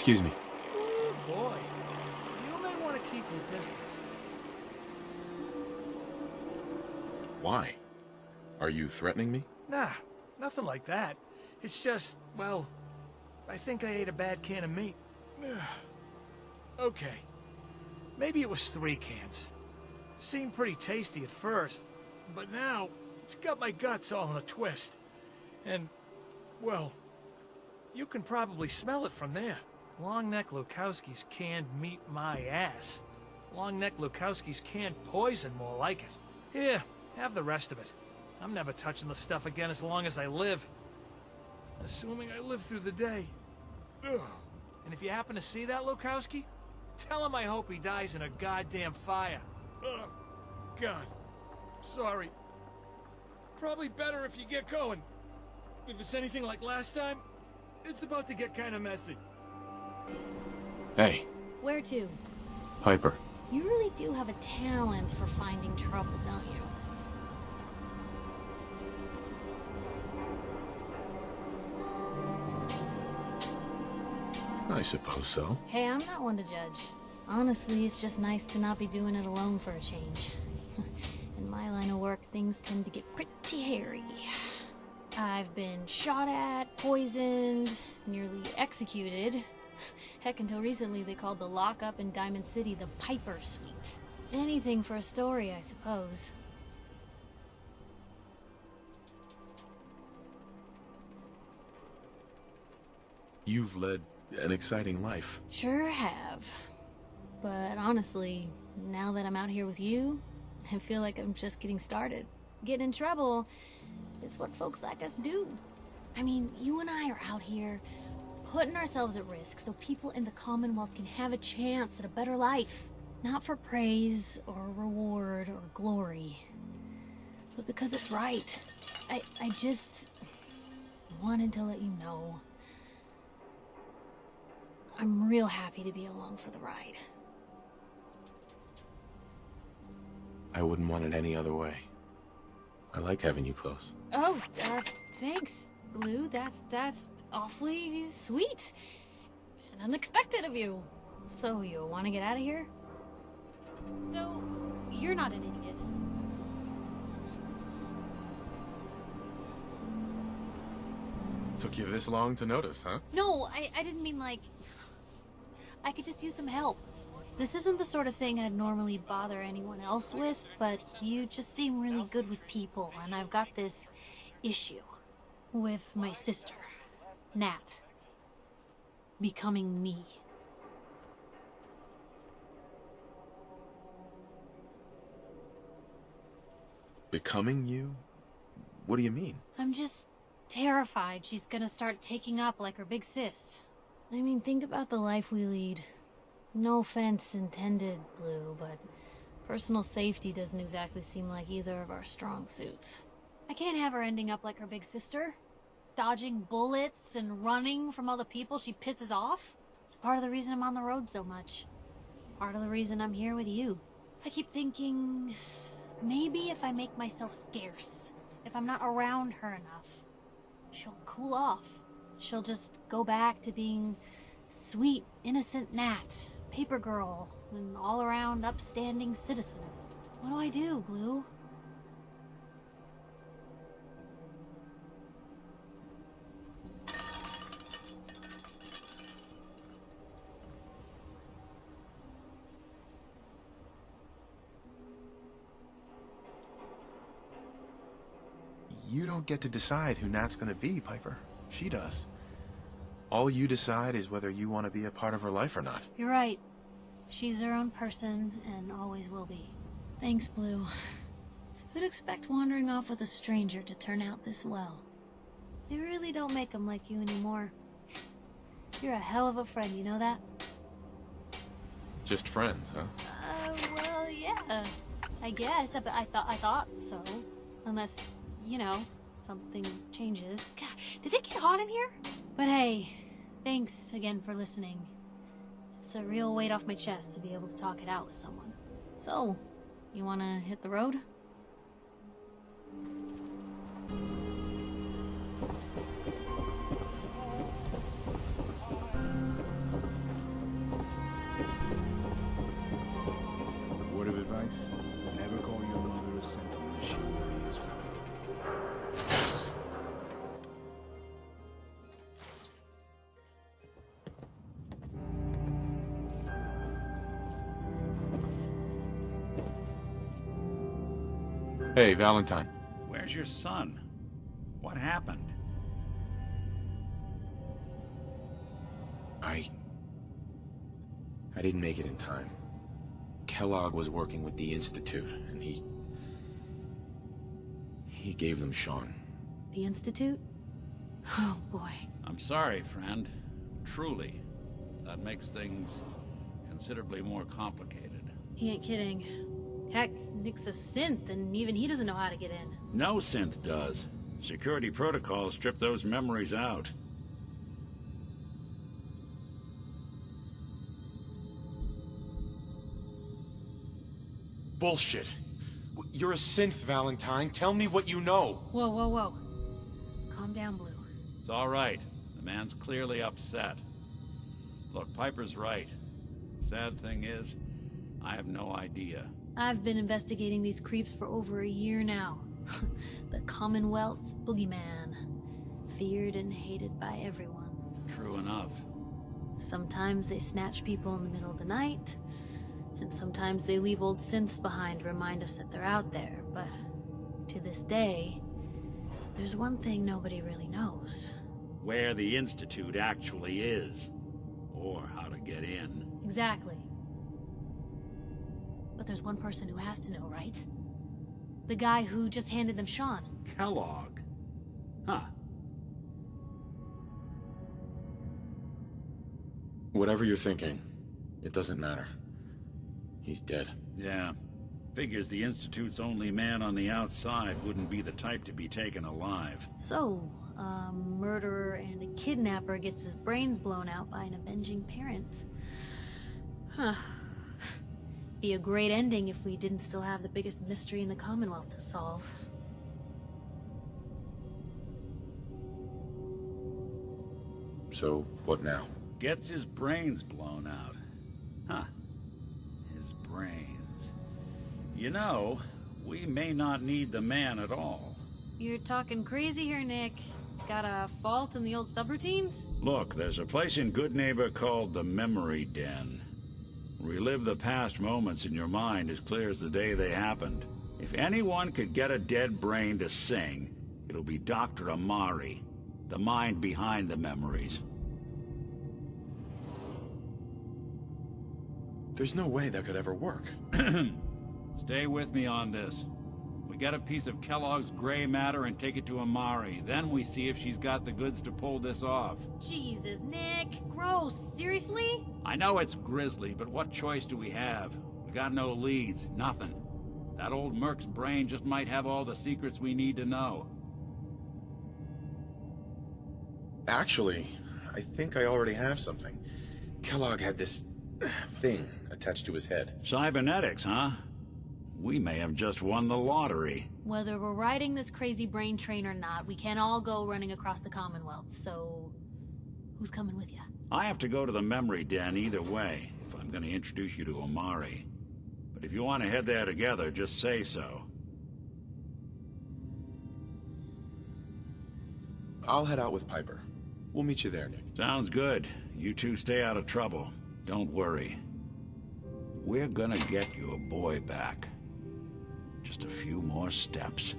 Excuse me. Oh boy. You may want to keep your distance. Why? Are you threatening me? Nah, nothing like that. It's just, well, I think I ate a bad can of meat. Okay. Maybe it was 3 cans. Seemed pretty tasty at first, but now it's got my guts all in a twist. And, well, you can probably smell it from there. Longneck Lukowski's canned meat my ass. Longneck Lukowski's canned poison, more like it. Here, have the rest of it. I'm never touching the stuff again as long as I live. Assuming I live through the day. Ugh. And if you happen to see that Lukowski, tell him I hope he dies in a goddamn fire. Oh, God. Sorry. Probably better if you get going. If it's anything like last time, it's about to get kind of messy. Hey, Where to? Piper. You really do have a talent for finding trouble, don't you? I suppose so. Hey, I'm not one to judge. Honestly, it's just nice to not be doing it alone for a change. In my line of work, things tend to get pretty hairy. I've been shot at, poisoned, nearly executed. Heck, until recently they called the lockup in Diamond City the Piper Suite. Anything for a story, I suppose. You've led an exciting life. Sure have. But honestly, now that I'm out here with you, I feel like I'm just getting started. Getting in trouble is what folks like us do. I mean, you and I are out here putting ourselves at risk so people in the Commonwealth can have a chance at a better life. Not for praise or reward or glory, but because it's right. I just wanted to let you know I'm real happy to be along for the ride. I wouldn't want it any other way. I like having you close. Oh, thanks, Blue. That's awfully sweet and unexpected of you. So you want to get out of here? So you're not an idiot. Took you this long to notice, huh? No, I didn't mean like... I could just use some help. This isn't the sort of thing I'd normally bother anyone else with, but you just seem really good with people, and I've got this issue with my sister, Nat, becoming me. Becoming you? What do you mean? I'm just terrified she's gonna start taking up like her big sis. I mean, think about the life we lead. No offense intended, Blue, but personal safety doesn't exactly seem like either of our strong suits. I can't have her ending up like her big sister, dodging bullets and running from all the people she pisses off. It's part of the reason I'm on the road so much. Part of the reason I'm here with you. I keep thinking, maybe if I make myself scarce, if I'm not around her enough, she'll cool off. She'll just go back to being sweet, innocent Nat, paper girl, an all-around upstanding citizen. What do I do, Blue? You don't get to decide who Nat's gonna be, Piper. She does. All you decide is whether you want to be a part of her life or not. You're right. She's her own person, and always will be. Thanks, Blue. Who'd expect wandering off with a stranger to turn out this well? They really don't make them like you anymore. You're a hell of a friend, you know that? Just friends, huh? Well, yeah. I guess, but I thought so. Unless, you know, something changes. God, did it get hot in here? But hey, thanks again for listening. It's a real weight off my chest to be able to talk it out with someone. So, you wanna hit the road? Hey, Valentine. Where's your son? What happened? I didn't make it in time. Kellogg was working with the Institute, and he gave them Sean. The Institute? Oh, boy. I'm sorry, friend. Truly. That makes things considerably more complicated. He ain't kidding. Heck, Nick's a synth, and even he doesn't know how to get in. No synth does. Security protocols strip those memories out. Bullshit. You're a synth, Valentine. Tell me what you know. Whoa, whoa, whoa. Calm down, Blue. It's all right. The man's clearly upset. Look, Piper's right. Sad thing is, I have no idea. I've been investigating these creeps for over a year now. The Commonwealth's boogeyman. Feared and hated by everyone. True enough. Sometimes they snatch people in the middle of the night, and sometimes they leave old synths behind to remind us that they're out there, but to this day, there's one thing nobody really knows. Where the Institute actually is. Or how to get in. Exactly. But there's one person who has to know, right? The guy who just handed them Sean. Kellogg? Huh. Whatever you're thinking, it doesn't matter. He's dead. Yeah. Figures the Institute's only man on the outside wouldn't be the type to be taken alive. So, a murderer and a kidnapper gets his brains blown out by an avenging parent. Huh. Be a great ending if we didn't still have the biggest mystery in the Commonwealth to solve. So, what now? Gets his brains blown out. Huh. His brains. You know, we may not need the man at all. You're talking crazy here, Nick. Got a fault in the old subroutines? Look, there's a place in Good Neighbor called the Memory Den. Relive the past moments in your mind as clear as the day they happened. If anyone could get a dead brain to sing, it'll be Dr. Amari, the mind behind the memories. There's no way that could ever work. Stay with me on this. We get a piece of Kellogg's gray matter and take it to Amari. Then we see if she's got the goods to pull this off. Jesus, Nick. Gross. Seriously? I know it's grisly, but what choice do we have? We got no leads, nothing. That old Merc's brain just might have all the secrets we need to know. Actually, I think I already have something. Kellogg had this thing attached to his head. Cybernetics, huh? We may have just won the lottery. Whether we're riding this crazy brain train or not, we can't all go running across the Commonwealth, so... who's coming with you? I have to go to the Memory Den either way, if I'm going to introduce you to Amari. But if you want to head there together, just say so. I'll head out with Piper. We'll meet you there, Nick. Sounds good. You two stay out of trouble. Don't worry. We're gonna get your boy back. Just a few more steps.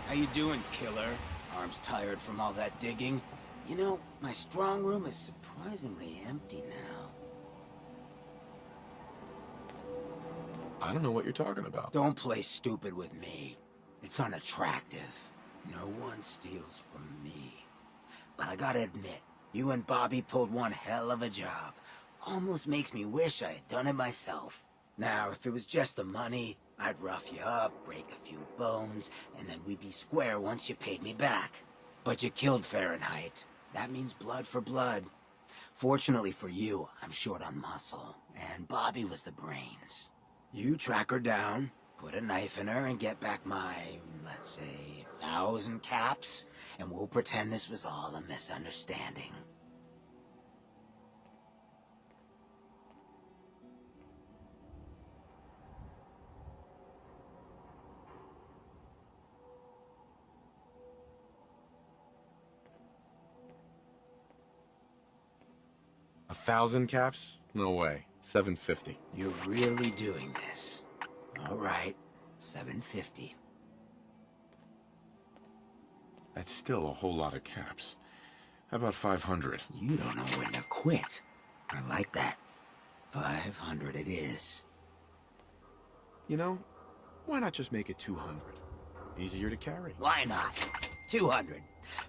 How you doing, killer? Arms tired from all that digging? You know, my strong room is surprisingly empty now. I don't know what you're talking about. Don't play stupid with me. It's unattractive. No one steals from me. But I gotta admit, you and Bobby pulled one hell of a job. Almost makes me wish I had done it myself. Now, if it was just the money, I'd rough you up, break a few bones, and then we'd be square once you paid me back. But you killed Fahrenheit. That means blood for blood. Fortunately for you, I'm short on muscle, and Bobby was the brains. You track her down, put a knife in her, and get back my, let's say, 1,000 caps, and we'll pretend this was all a misunderstanding. A 1,000 caps? No way. 750. You're really doing this. All right, 750. That's still a whole lot of caps. How about 500? You don't know when to quit. I like that. 500 it is. You know, why not just make it 200? Easier to carry. Why not? 200.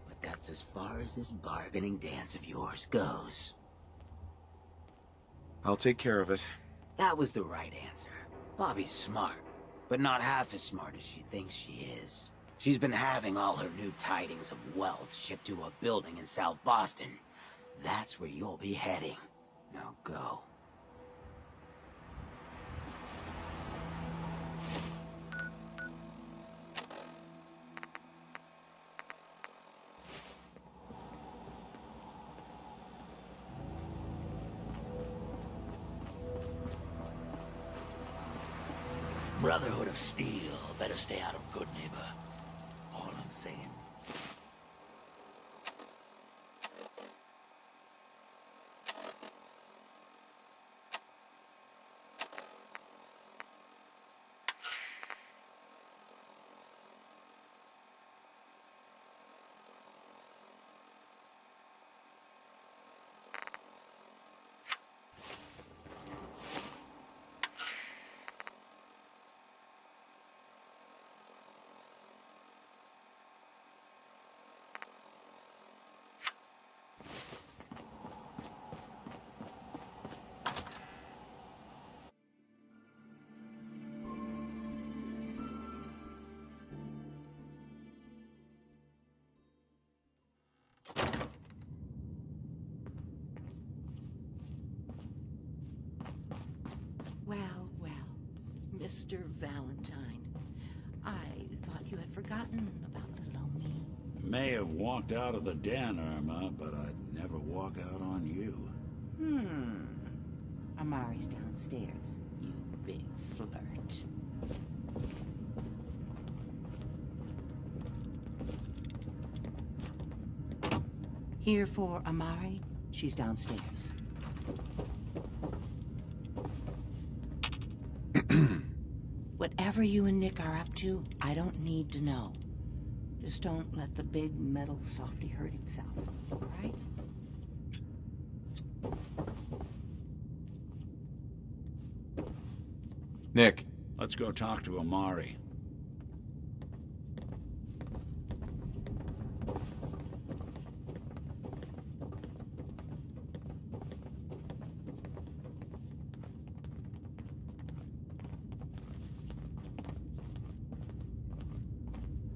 But that's as far as this bargaining dance of yours goes. I'll take care of it. That was the right answer. Bobby's smart, but not half as smart as she thinks she is. She's been having all her new tidings of wealth shipped to a building in South Boston. That's where you'll be heading. Now go. Brotherhood of Steel better stay out of Good Neighbor. All I'm saying. Well, well, Mr. Valentine. I thought you had forgotten about little old me. May have walked out of the den, Irma, but I'd never walk out on you. Amari's downstairs, you big flirt. Here for Amari? She's downstairs. Whatever you and Nick are up to, I don't need to know. Just don't let the big metal softy hurt himself, all right? Nick. Let's go talk to Amari.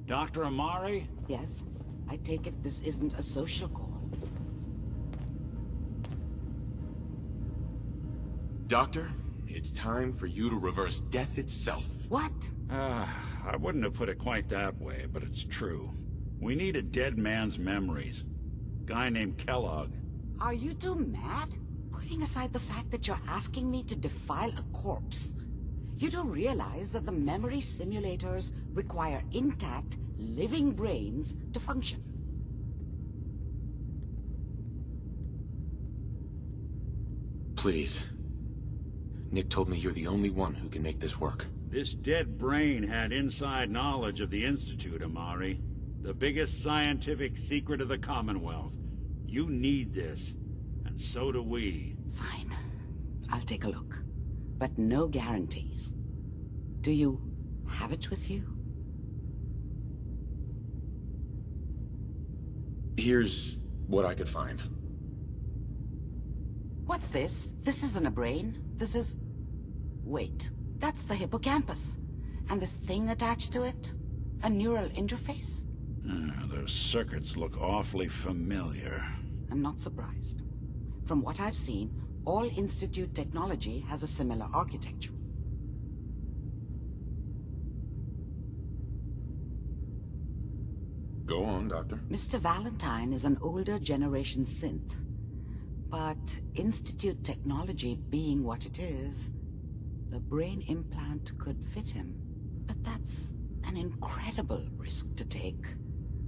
Dr. Amari? Yes? I take it this isn't a social call. Doctor, it's time for you to reverse death itself. What? I wouldn't have put it quite that way, but it's true. We need a dead man's memories. Guy named Kellogg. Are you two mad? Putting aside the fact that you're asking me to defile a corpse, you don't realize that the memory simulators require intact, living brains to function. Please. Nick told me you're the only one who can make this work. This dead brain had inside knowledge of the Institute, Amari. The biggest scientific secret of the Commonwealth. You need this, and so do we. Fine. I'll take a look. But no guarantees. Do you have it with you? Here's what I could find. What's this? This isn't a brain. This is... Wait, that's the hippocampus. And this thing attached to it? A neural interface? Those circuits look awfully familiar. I'm not surprised. From what I've seen, all Institute technology has a similar architecture. Go on, Doctor. Mr. Valentine is an older generation synth. But Institute technology being what it is, the brain implant could fit him. But that's an incredible risk to take.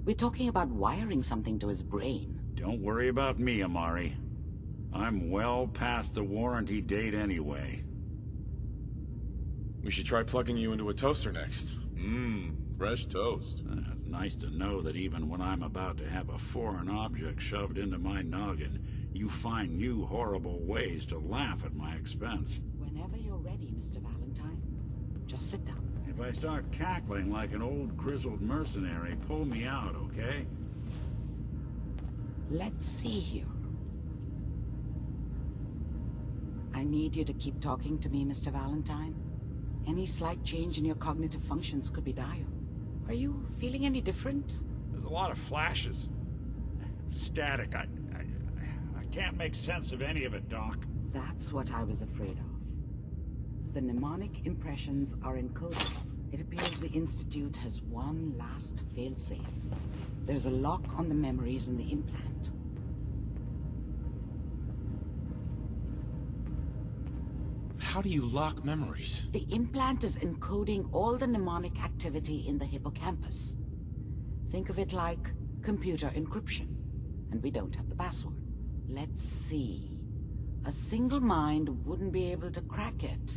We're talking about wiring something to his brain. Don't worry about me, Amari. I'm well past the warranty date anyway. We should try plugging you into a toaster next. Fresh toast. It's nice to know that even when I'm about to have a foreign object shoved into my noggin, you find new horrible ways to laugh at my expense. Whenever you're ready, Mr. Valentine, just sit down. If I start cackling like an old grizzled mercenary, pull me out, okay? Let's see here. I need you to keep talking to me, Mr. Valentine. Any slight change in your cognitive functions could be dire. Are you feeling any different? There's a lot of flashes. Static. I can't make sense of any of it, Doc. That's what I was afraid of. The mnemonic impressions are encoded. It appears the Institute has one last failsafe. There's a lock on the memories in the implant. How do you lock memories? The implant is encoding all the mnemonic activity in the hippocampus. Think of it like computer encryption. And we don't have the password. Let's see. A single mind wouldn't be able to crack it.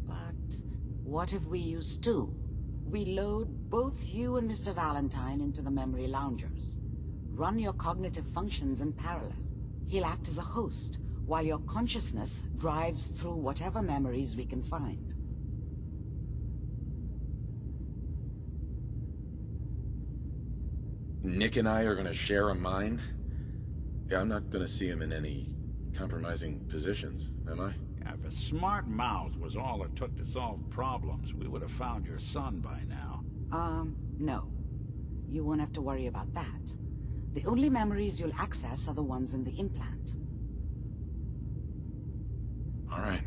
But what if we use two? We load both you and Mr. Valentine into the memory loungers. Run your cognitive functions in parallel. He'll act as a host, while your consciousness drives through whatever memories we can find. Nick and I are gonna share a mind? Yeah, I'm not gonna see him in any compromising positions, am I? If a smart mouth was all it took to solve problems, we would have found your son by now. No. You won't have to worry about that. The only memories you'll access are the ones in the implant. All right,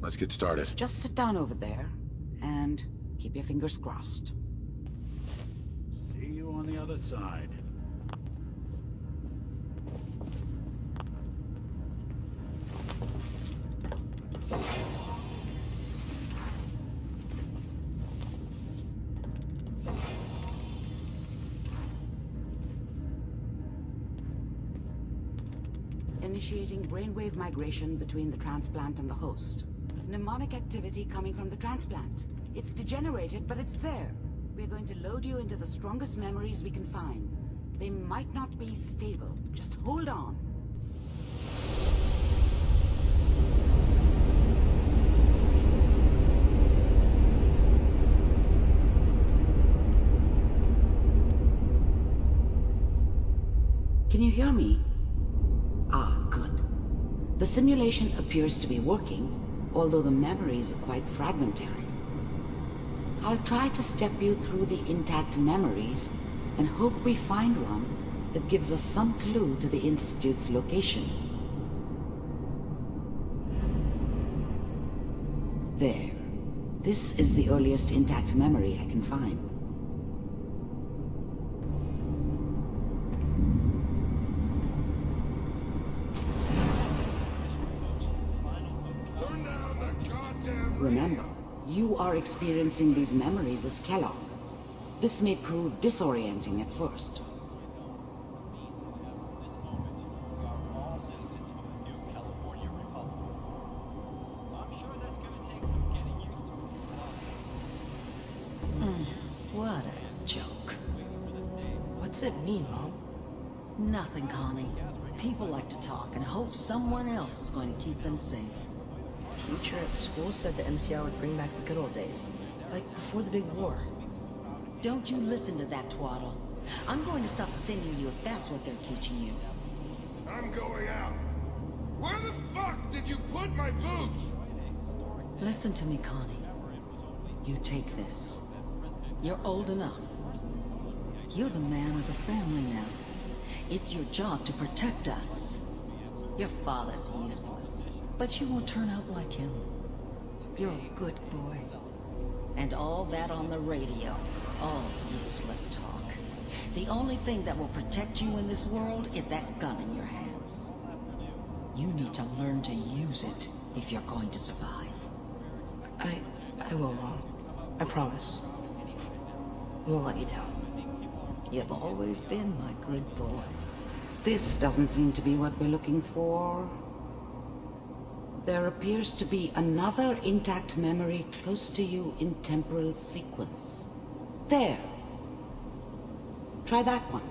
let's get started. Just sit down over there, and keep your fingers crossed. See you on the other side. Initiating brainwave migration between the transplant and the host. Mnemonic activity coming from the transplant. It's degenerated, but it's there. We're going to load you into the strongest memories we can find. They might not be stable. Just hold on. Can you hear me? Ah, good. The simulation appears to be working, although the memories are quite fragmentary. I'll try to step you through the intact memories and hope we find one that gives us some clue to the Institute's location. There. This is the earliest intact memory I can find. Remember, you are experiencing these memories as Kellogg. This may prove disorienting at first. I'm sure joke. What's it mean, Mom? Nothing, Connie. People like to talk and hope someone else is going to keep them safe. Teacher at school said the NCR would bring back the good old days. Like before the big war. Don't you listen to that twaddle. I'm going to stop singing you if that's what they're teaching you. I'm going out. Where the fuck did you put my boots? Listen to me, Connie. You take this. You're old enough. You're the man of the family now. It's your job to protect us. Your father's useless, but you won't turn out like him. You're a good boy. And all that on the radio, all useless talk. The only thing that will protect you in this world is that gun in your hands. You need to learn to use it if you're going to survive. I will, Mom. I promise. I won't let you down. You've always been my good boy. This doesn't seem to be what we're looking for. There appears to be another intact memory close to you in temporal sequence. There. Try that one.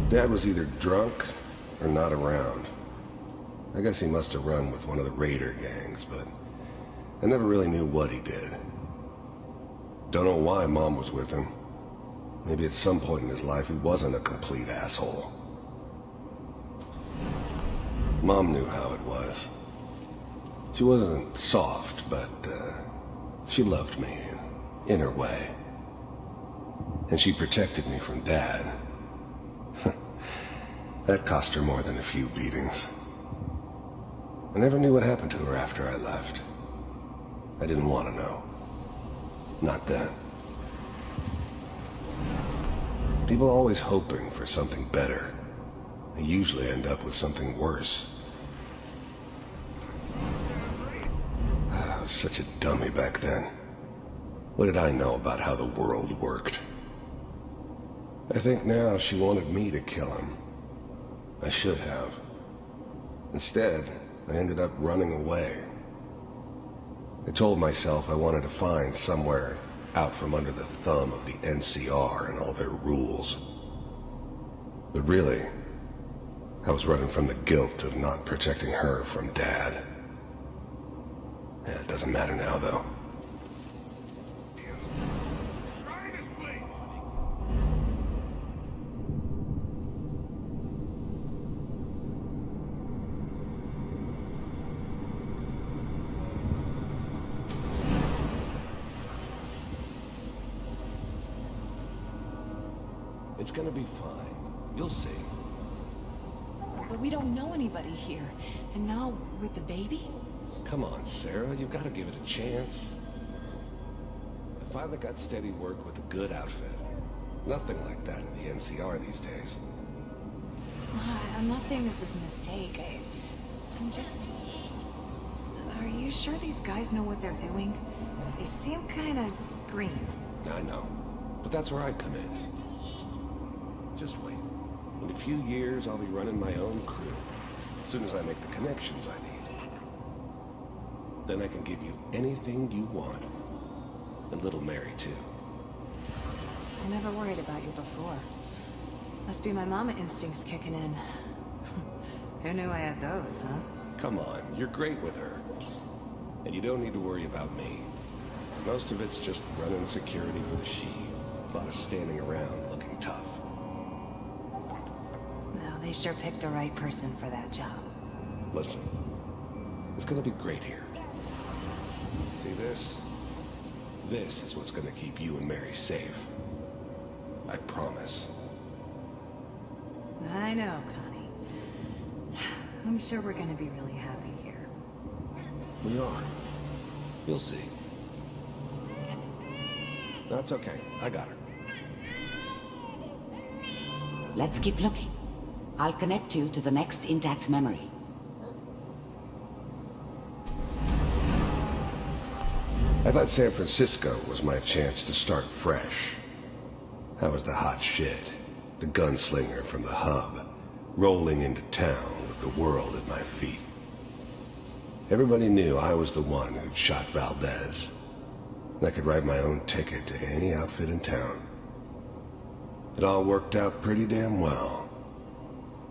Dad was either drunk or not around. I guess he must have run with one of the raider gangs, but I never really knew what he did. Don't know why Mom was with him. Maybe at some point in his life he wasn't a complete asshole. Mom knew how it was. She wasn't soft, but she loved me in her way. And she protected me from Dad. That cost her more than a few beatings. I never knew what happened to her after I left. I didn't want to know. Not then. People are always hoping for something better. They usually end up with something worse. I was such a dummy back then. What did I know about how the world worked? I think now she wanted me to kill him. I should have. Instead, I ended up running away. I told myself I wanted to find somewhere out from under the thumb of the NCR and all their rules. But really, I was running from the guilt of not protecting her from Dad. Yeah, it doesn't matter now, though. It's gonna be fine. You'll see. But we don't know anybody here. And now, with the baby? Come on, Sarah. You've got to give it a chance. I finally got steady work with a good outfit. Nothing like that in the NCR these days. I'm not saying this was a mistake. I'm just... Are you sure these guys know what they're doing? They seem kind of green. I know. But that's where I come in. Just wait. In a few years, I'll be running my own crew. As soon as I make the connections I need. Then I can give you anything you want. And little Mary, too. I never worried about you before. Must be my mama instincts kicking in. Who knew I had those, huh? Come on, you're great with her. And you don't need to worry about me. Most of it's just running security for the she. A lot of standing around looking tough. Well, they sure picked the right person for that job. Listen, it's gonna be great here. See this? This is what's gonna keep you and Mary safe. I promise. I know, Connie. I'm sure we're gonna be really happy here. We are. You'll see. That's okay. I got her. Let's keep looking. I'll connect you to the next intact memory. I thought San Francisco was my chance to start fresh. I was the hot shit, the gunslinger from the hub, rolling into town with the world at my feet. Everybody knew I was the one who'd shot Valdez. And I could write my own ticket to any outfit in town. It all worked out pretty damn well.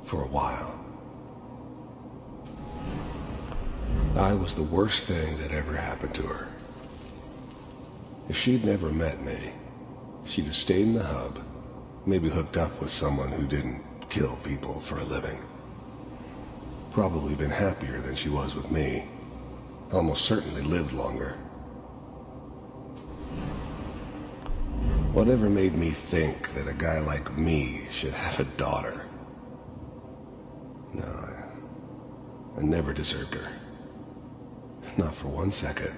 For a while. I was the worst thing that ever happened to her. If she'd never met me, she'd have stayed in the hub, maybe hooked up with someone who didn't kill people for a living. Probably been happier than she was with me. Almost certainly lived longer. Whatever made me think that a guy like me should have a daughter? No, I never deserved her. Not for 1 second.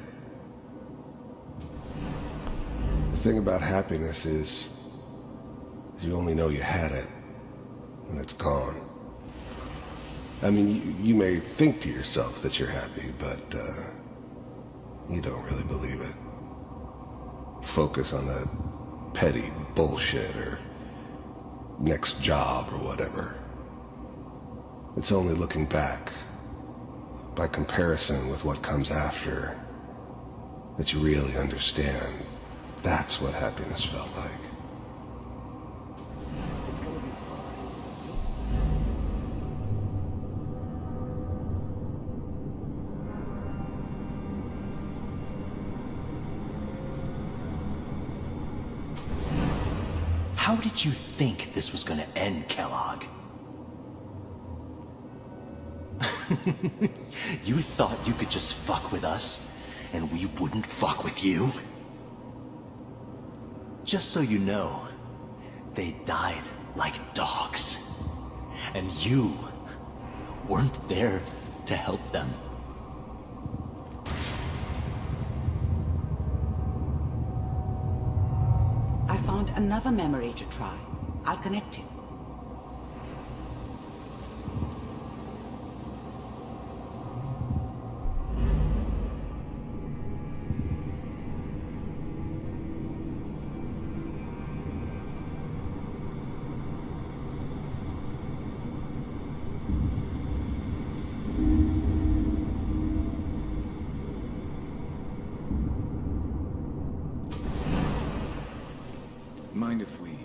The thing about happiness is you only know you had it when it's gone. I mean, you may think to yourself that you're happy, but you don't really believe it. Focus on the petty bullshit or next job or whatever. It's only looking back, by comparison with what comes after, that you really understand that's what happiness felt like. It's gonna be fine. How did you think this was gonna end, Kellogg? You thought you could just fuck with us, and we wouldn't fuck with you? Just so you know, they died like dogs. And you weren't there to help them. I found another memory to try. I'll connect you. Mind if we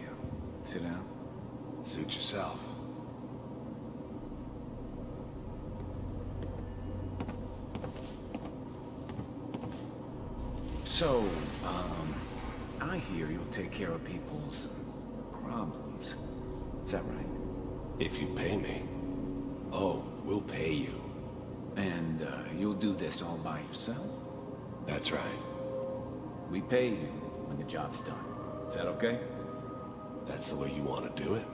sit down? Suit yourself. So, I hear you'll take care of people's problems. Is that right? If you pay me. Oh, we'll pay you. And you'll do this all by yourself? That's right. We pay you when the job's done. Is that okay? That's the way you want to do it?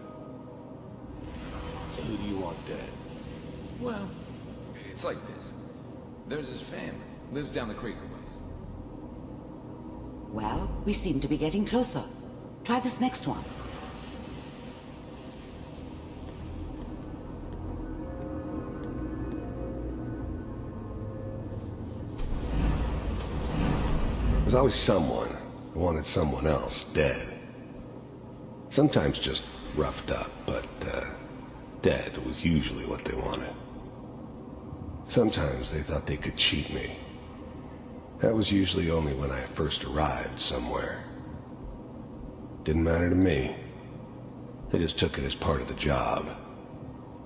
So who do you want dead? Well, it's like this. There's his family. Lives down the creek a ways. Well, we seem to be getting closer. Try this next one. There's always someone who wanted someone else dead. Sometimes just roughed up, but dead was usually what they wanted. Sometimes they thought they could cheat me. That was usually only when I first arrived somewhere. Didn't matter to me. They just took it as part of the job.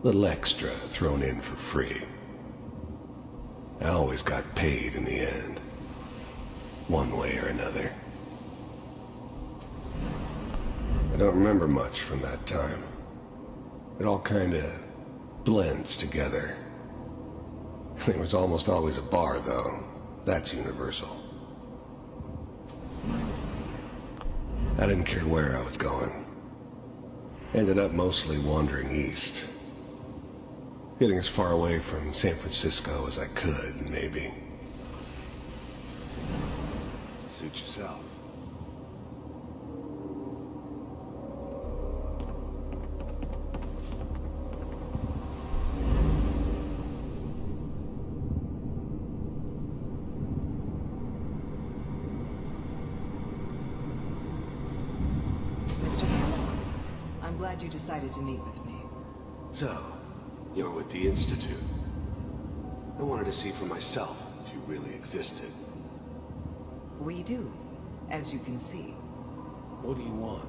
Little extra thrown in for free. I always got paid in the end. One way or another. I don't remember much from that time. It all kinda blends together. There was almost always a bar, though. That's universal. I didn't care where I was going. Ended up mostly wandering east. Getting as far away from San Francisco as I could, maybe. Suit yourself. Mr. Kellogg, I'm glad you decided to meet with me. So, you're with the Institute. I wanted to see for myself if you really existed. We do, as you can see. What do you want?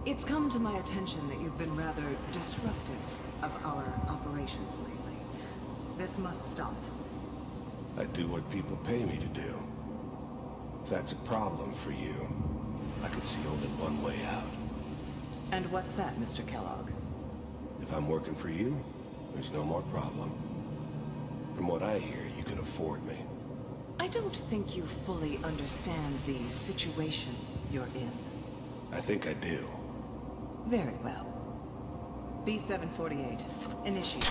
It's come to my attention that you've been rather disruptive of our operations lately. This must stop. I do what people pay me to do. If that's a problem for you, I could see only one way out. And what's that, Mr. Kellogg? If I'm working for you, there's no more problem. From what I hear, you can afford me. I don't think you fully understand the situation you're in. I think I do. Very well. B-748, initiate.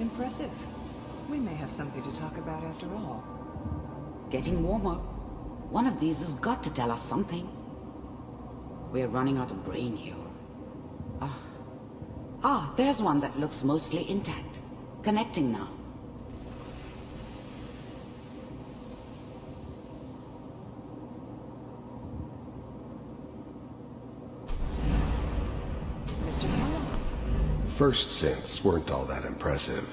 Impressive. We may have something to talk about after all. Getting warmer. One of these has got to tell us something. We're running out of brain here. There's one that looks mostly intact. Connecting now. Mr. Kellogg? First synths weren't all that impressive.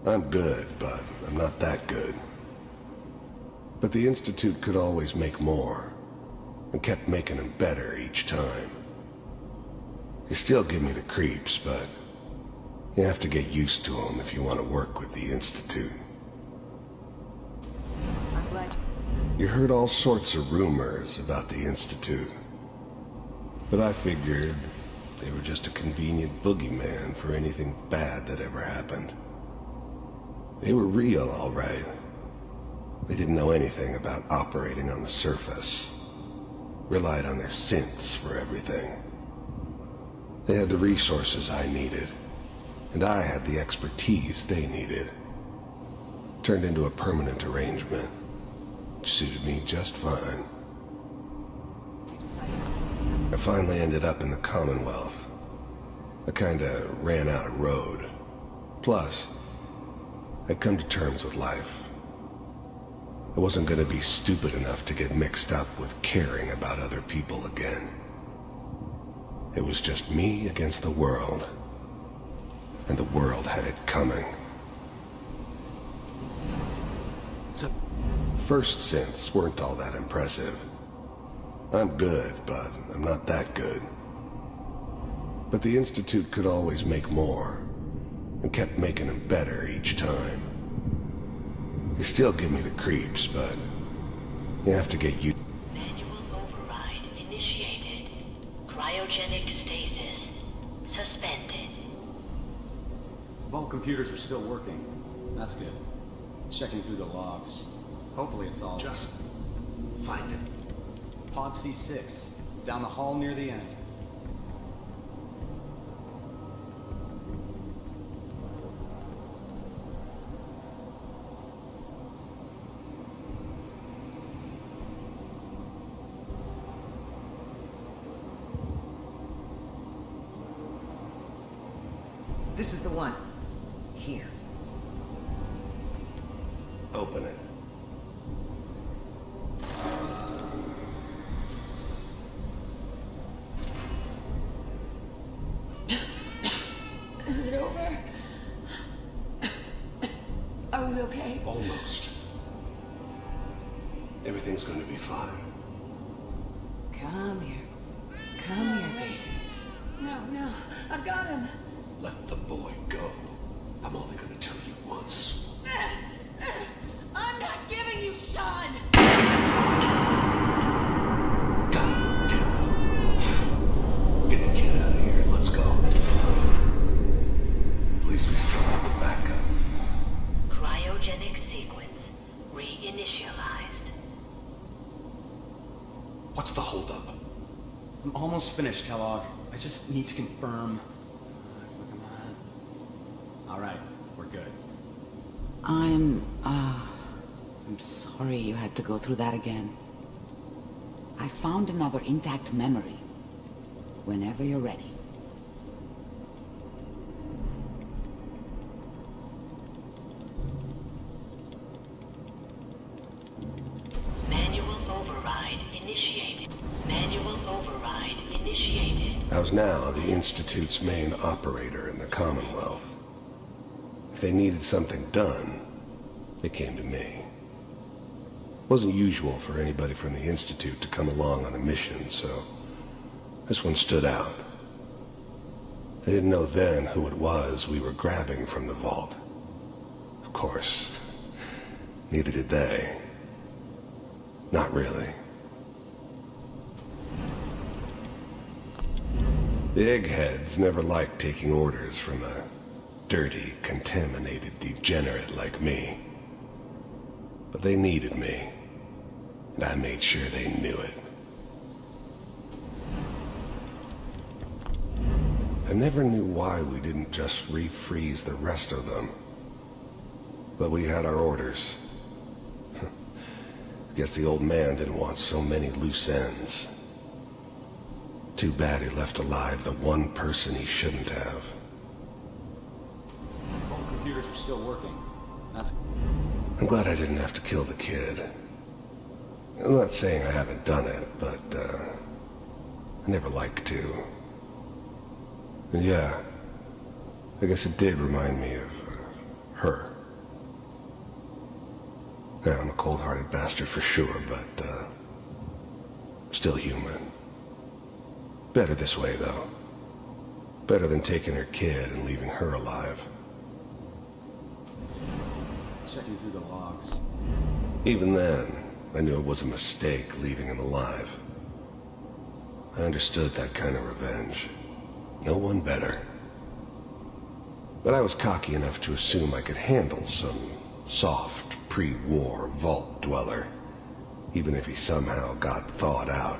I'm good, but I'm not that good. But the Institute could always make more, and kept making them better each time. They still give me the creeps, but you have to get used to them if you want to work with the Institute. I'm glad You heard all sorts of rumors about the Institute, but I figured they were just a convenient boogeyman for anything bad that ever happened. They were real, all right. They didn't know anything about operating on the surface. Relied on their synths for everything. They had the resources I needed, and I had the expertise they needed. Turned into a permanent arrangement. Suited me just fine. I finally ended up in the Commonwealth. I kinda ran out of road. Plus, I'd come to terms with life. I wasn't gonna be stupid enough to get mixed up with caring about other people again. It was just me against the world. And the world had it coming. First synths weren't all that impressive. I'm good, but I'm not that good. But the Institute could always make more, and kept making them better each time. They still give me the creeps, but you have to get used. Manual override initiated. Cryogenic stasis suspended. Vault computers are still working. That's good. Checking through the logs. Hopefully it's all... Just find it. Pod C6, down the hall near the end. This is the one. Here. Open it. Is it over? Are we okay? Almost. Everything's gonna be fine. Come here. Come here, baby. No, I've got him. Let the boy go. I'm only gonna tell you once. I'm not giving you Sean! God damn it. Get the kid out of here and let's go. At least we still have the backup. Cryogenic sequence reinitialized. What's the holdup? I'm almost finished, Kellogg. I just need to confirm. Come on. All right, we're good. I'm sorry you had to go through that again. I found another intact memory. Whenever you're ready. Manual I was now the Institute's main operator in the Commonwealth. If they needed something done, they came to me. It wasn't usual for anybody from the Institute to come along on a mission, so this one stood out. I didn't know then who it was we were grabbing from the vault. Of course, neither did they. Not really. The eggheads never liked taking orders from a dirty, contaminated degenerate like me. But they needed me, and I made sure they knew it. I never knew why we didn't just refreeze the rest of them. But we had our orders. Guess the old man didn't want so many loose ends. Too bad he left alive the one person he shouldn't have. All the computers are still working. That's... I'm glad I didn't have to kill the kid. I'm not saying I haven't done it, but, I never like to. And yeah, I guess it did remind me of, her. Yeah, I'm a cold-hearted bastard for sure, but, still human. Better this way, though. Better than taking her kid and leaving her alive. Checking through the logs. Even then, I knew it was a mistake leaving him alive. I understood that kind of revenge. No one better. But I was cocky enough to assume I could handle some soft, pre-war vault dweller, even if he somehow got thawed out.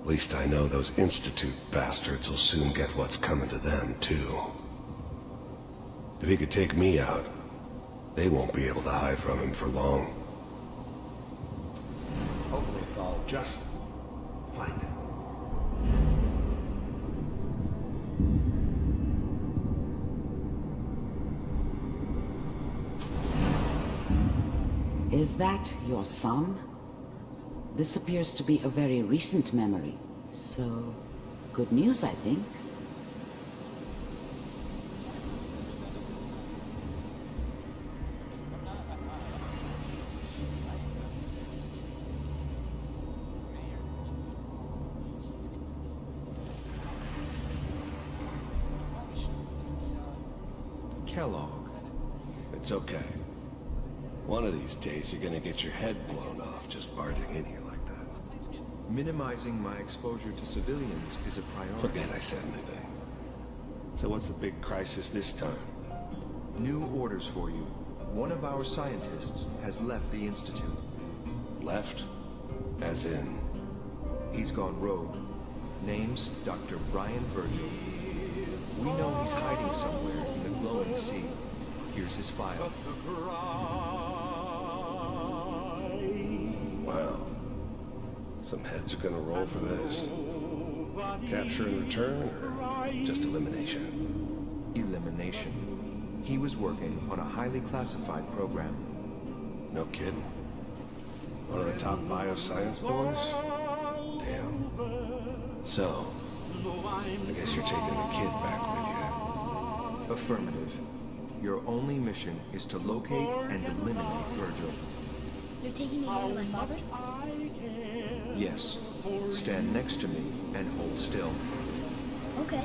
At least I know those Institute bastards will soon get what's coming to them, too. If he could take me out, they won't be able to hide from him for long. Hopefully it's all... Just find it. Is that your son? This appears to be a very recent memory, so good news, I think. Kellogg. It's okay. One of these days you're gonna get your head blown off just barging in here like that. Minimizing my exposure to civilians is a priority. Forget I said anything. So what's the big crisis this time? New orders for you. One of our scientists has left the Institute. Left? As in? He's gone rogue. Name's Dr. Brian Virgil. We know he's hiding somewhere in the glowing sea. Here's his file. Wow. Some heads are gonna roll for this. Capture and return, or just elimination? Elimination. He was working on a highly classified program. No kidding. One of the top bioscience boys? Damn. So, I guess you're taking the kid back with you. Affirmative. Your only mission is to locate and eliminate Virgil. You're taking me home to my father? Yes. Stand next to me and hold still. Okay.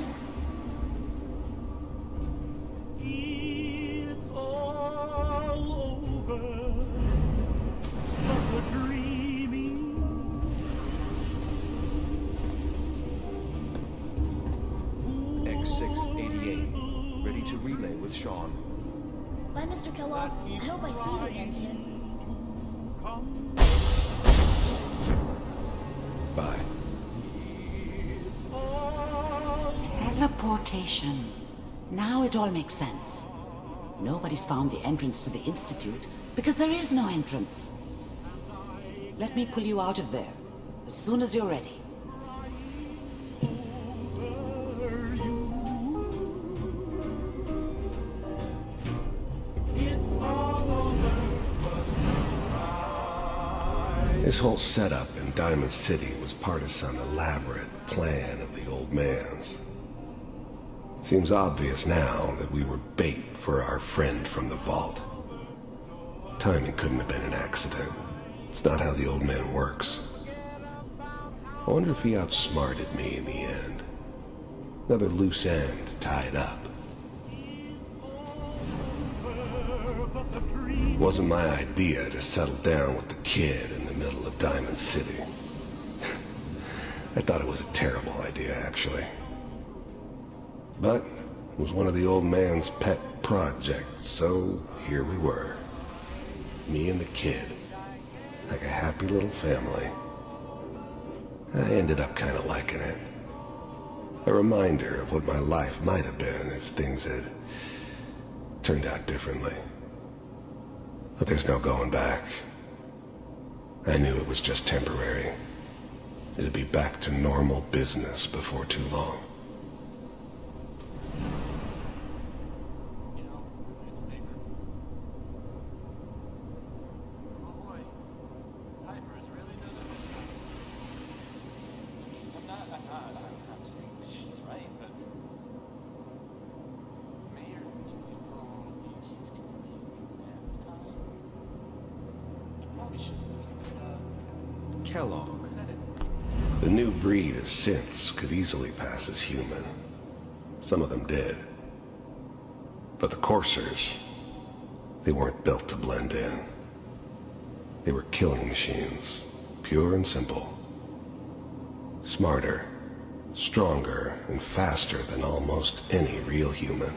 X688. Ready to relay with Sean. Bye, Mr. Kellogg. I hope I see you again soon. Bye. Teleportation. Now it all makes sense. Nobody's found the entrance to the Institute because there is no entrance. Let me pull you out of there as soon as you're ready. This whole setup in in Diamond City was part of some elaborate plan of the old man's. Seems obvious now that we were bait for our friend from the vault. Timing couldn't have been an accident. It's not how the old man works. I wonder if he outsmarted me in the end. Another loose end tied up. It wasn't my idea to settle down with the kid in the middle of Diamond City. I thought it was a terrible idea, actually. But it was one of the old man's pet projects, so here we were. Me and the kid, like a happy little family. I ended up kind of liking it. A reminder of what my life might have been if things had turned out differently. But there's no going back. I knew it was just temporary. It'd be back to normal business before too long. Kellogg. The new breed of synths could easily pass as human. Some of them did. But the coursers, they weren't built to blend in. They were killing machines, pure and simple. Smarter, stronger, and faster than almost any real human.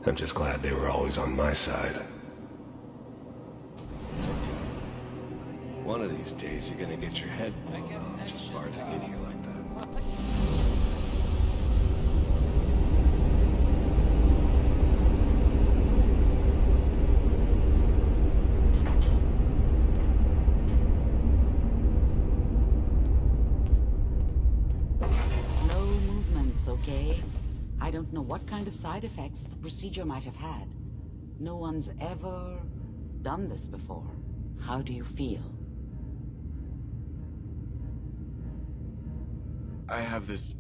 I'm just glad they were always on my side. One of these days, you're gonna get your head blown off just barging in here like that. Slow movements, okay? I don't know what kind of side effects the procedure might have had. No one's ever done this before. How do you feel? I have this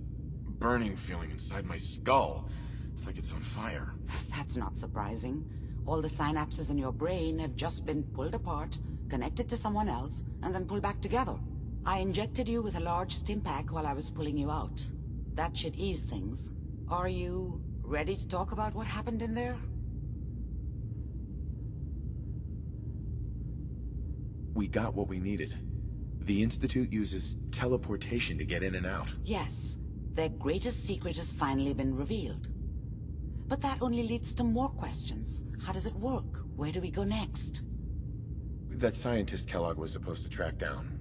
burning feeling inside my skull. It's like it's on fire. That's not surprising. All the synapses in your brain have just been pulled apart, connected to someone else, and then pulled back together. I injected you with a large stim pack while I was pulling you out. That should ease things. Are you ready to talk about what happened in there? We got what we needed. The Institute uses teleportation to get in and out. Yes, their greatest secret has finally been revealed. But that only leads to more questions. How does it work? Where do we go next? That scientist Kellogg was supposed to track down.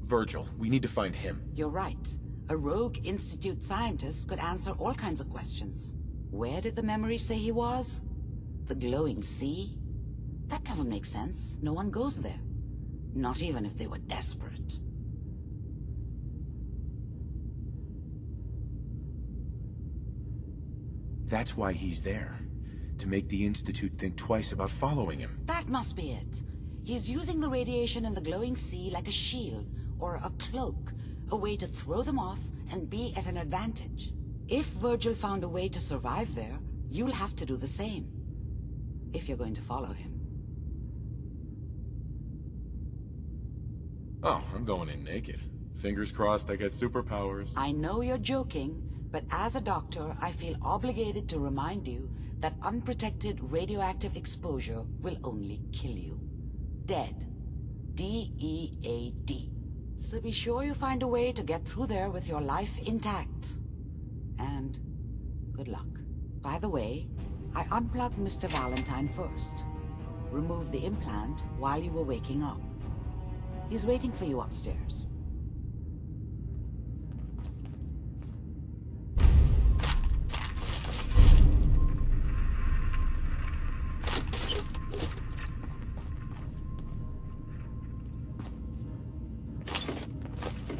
Virgil, we need to find him. You're right. A rogue Institute scientist could answer all kinds of questions. Where did the memory say he was? The glowing sea? That doesn't make sense. No one goes there. Not even if they were desperate. That's why he's there. To make the Institute think twice about following him. That must be it. He's using the radiation in the glowing sea like a shield, or a cloak, a way to throw them off and be at an advantage. If Virgil found a way to survive there, you'll have to do the same. If you're going to follow him. Oh, I'm going in naked. Fingers crossed I get superpowers. I know you're joking, but as a doctor, I feel obligated to remind you that unprotected radioactive exposure will only kill you. Dead. D-E-A-D. So be sure you find a way to get through there with your life intact. And good luck. By the way, I unplugged Mr. Valentine first. Removed the implant while you were waking up. He's waiting for you upstairs.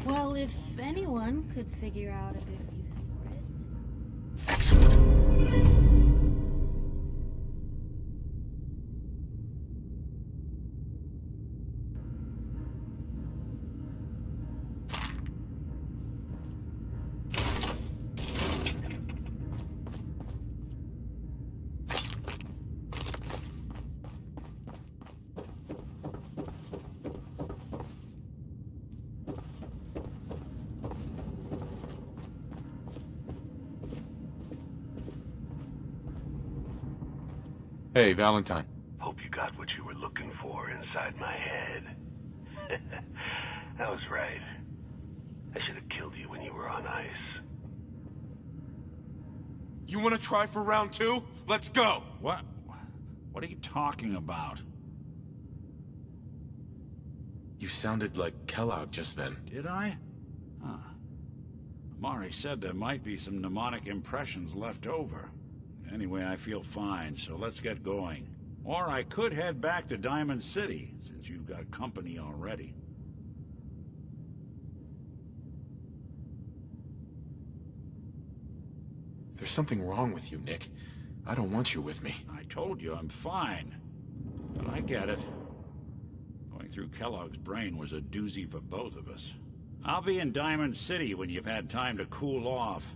Well, if anyone could figure out a good use for it. Excellent. Hey, Valentine. Hope you got what you were looking for inside my head. I was right. I should have killed you when you were on ice. You want to try for round 2? Let's go! What? What are you talking about? You sounded like Kellogg just then. Did I? Huh. Amari said there might be some mnemonic impressions left over. Anyway, I feel fine, so let's get going. Or I could head back to Diamond City, since you've got company already. There's something wrong with you, Nick. I don't want you with me. I told you I'm fine. But I get it. Going through Kellogg's brain was a doozy for both of us. I'll be in Diamond City when you've had time to cool off.